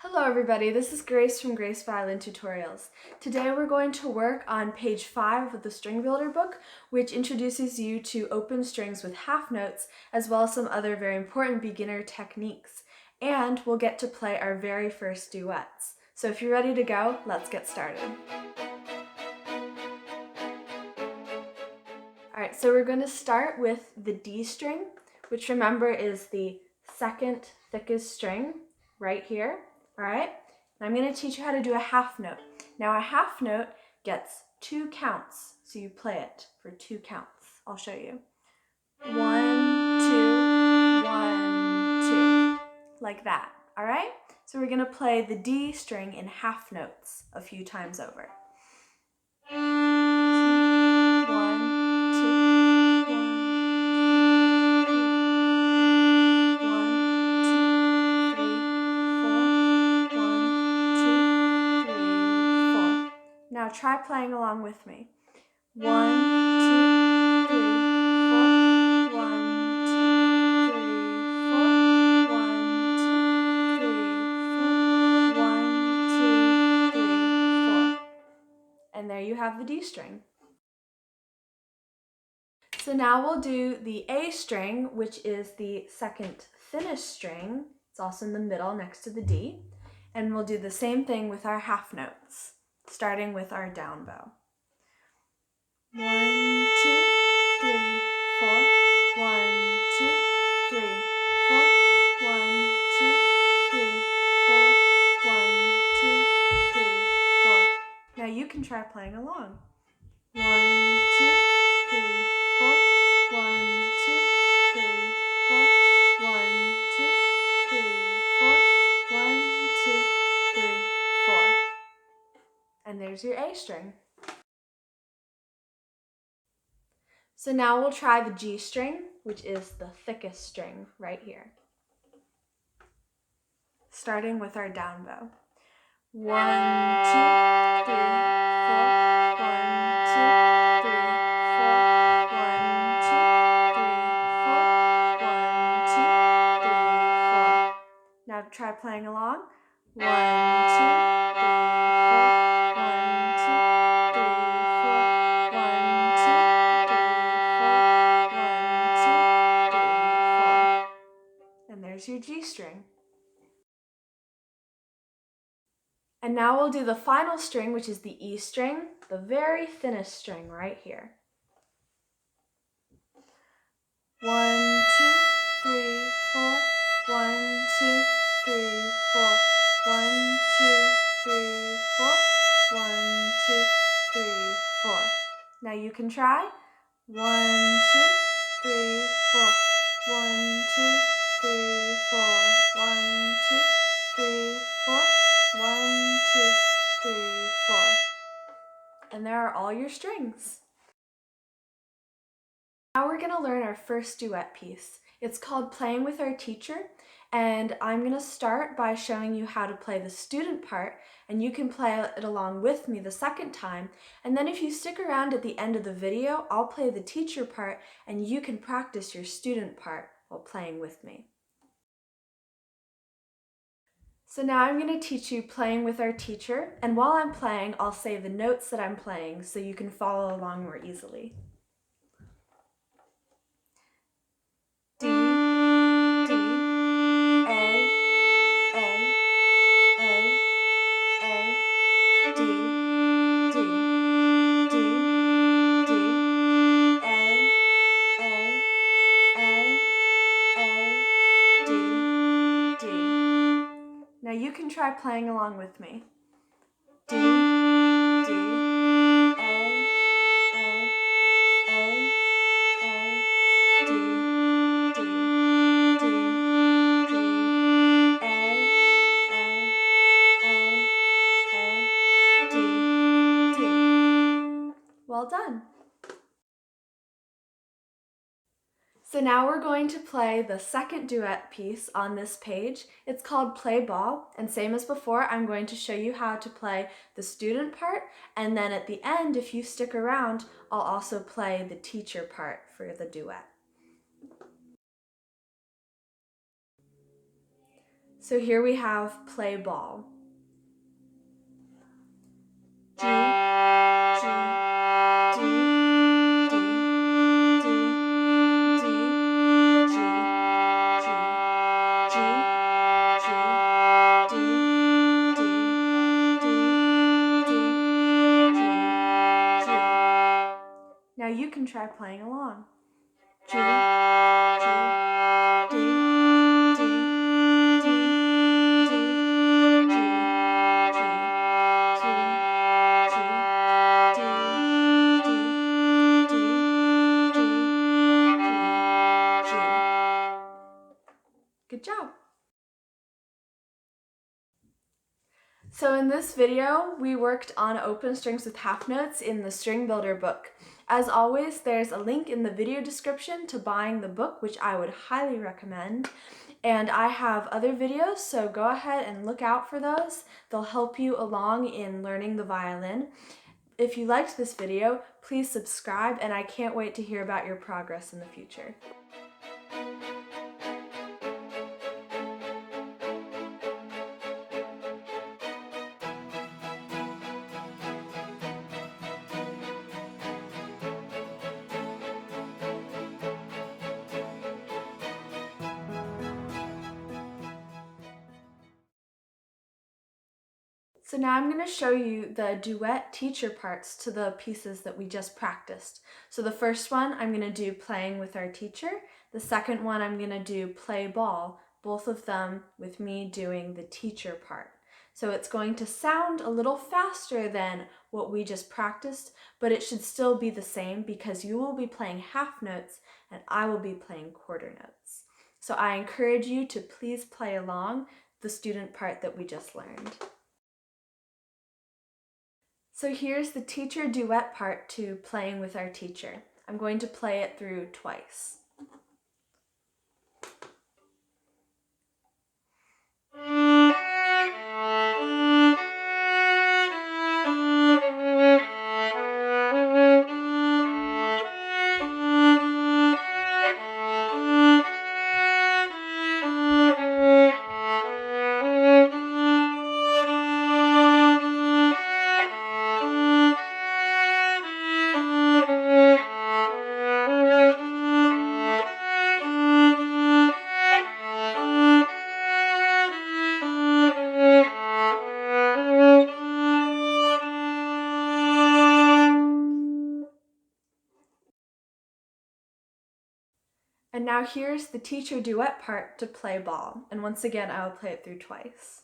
Hello everybody, this is Grace from Grace Violin Tutorials. Today we're going to work on page 5 of the String Builder book, which introduces you to open strings with half notes, as well as some other very important beginner techniques. And we'll get to play our very first duets. So if you're ready to go, let's get started. Alright, so we're going to start with the D string, which remember is the second thickest string right here. All right, and I'm going to teach you how to do a half note. Now a half note gets 2 counts, so you play it for 2 counts. I'll show you. 1, 2, 1, 2, like that. All right, so we're going to play the D string in half notes a few times over. 1, 2, 1. Now try playing along with me. 1, 2, 3, 4. 1, 2, 3, 4. 1, 2, 3, 4. 1, 2, 3, 4. And there you have the D string. So now we'll do the A string, which is the second thinnest string. It's also in the middle next to the D. And we'll do the same thing with our half notes, starting with our down bow. 1, 2, 3, 4. 1, 2, 3, 4. 1, 2, 3, 4. 1, 2, 3, 4. Now you can try playing along. 1, 2, 3, 4. 1, 2, 3, 4. 1, 2, 3, 4. 1, 2, 3, 4. And there's your A string. So now we'll try the G string, which is the thickest string right here. Starting with our down bow. 1, 2, 3, 4. 1, 2, 3, 4. 1, 2, 3, 4. 1, 2, 3, 4. Now try playing along. 1, 2, 3, 4. 1, 2, 3, 4. 1, 2, 3, 4. 1, 2, 3, 4. And there's your G string. And now we'll do the final string, which is the E string, the very thinnest string right here. 1, 2, 3, 4. 1, 2, 3, 4. 1, 2, 3, 4. 1, 2, 3, 4. Now you can try. 1, 2, 3, 4. 1, 2, 3, 4. 1, 2, 3, 4. 1, 2, 3, 4. And there are all your strings. Now we're going to learn our first duet piece. It's called Playing with Our Teacher, and I'm going to start by showing you how to play the student part, and you can play it along with me the second time. And then if you stick around at the end of the video, I'll play the teacher part, and you can practice your student part while playing with me. So now I'm going to teach you Playing with Our Teacher, and while I'm playing, I'll say the notes that I'm playing so you can follow along more easily. D, D, A, A, A, A, D, D, D, D, A, A, A, A, D, D. Now you can try playing along with me. D, D, A, A, A, A, D, D, D, D, A, A, A, D, D. Well done. So now we're going to play the second duet piece on this page. It's called Play Ball, and same as before, I'm going to show you how to play the student part, and then at the end, if you stick around, I'll also play the teacher part for the duet. So here we have play ball. G, G, D, D, D, D, G, G, G, G, D, D, D, D, G, G. Now you can try playing along. G, G, D, D, D, D, G, G, G, G, D, D, D, D, G, G. Good job. So in this video, we worked on open strings with half notes in the String Builder book. As always, there's a link in the video description to buying the book, which I would highly recommend. And I have other videos, so go ahead and look out for those. They'll help you along in learning the violin. If you liked this video, please subscribe, and I can't wait to hear about your progress in the future. So now I'm going to show you the duet teacher parts to the pieces that we just practiced. So the first one I'm going to do playing with our teacher. The second one I'm going to do play ball, both of them with me doing the teacher part. So it's going to sound a little faster than what we just practiced, but it should still be the same because you will be playing half notes and I will be playing quarter notes. So I encourage you to please play along the student part that we just learned. So here's the teacher duet part to playing with our teacher. I'm going to play it through twice. And now here's the teacher duet part to play ball. And once again, I will play it through twice.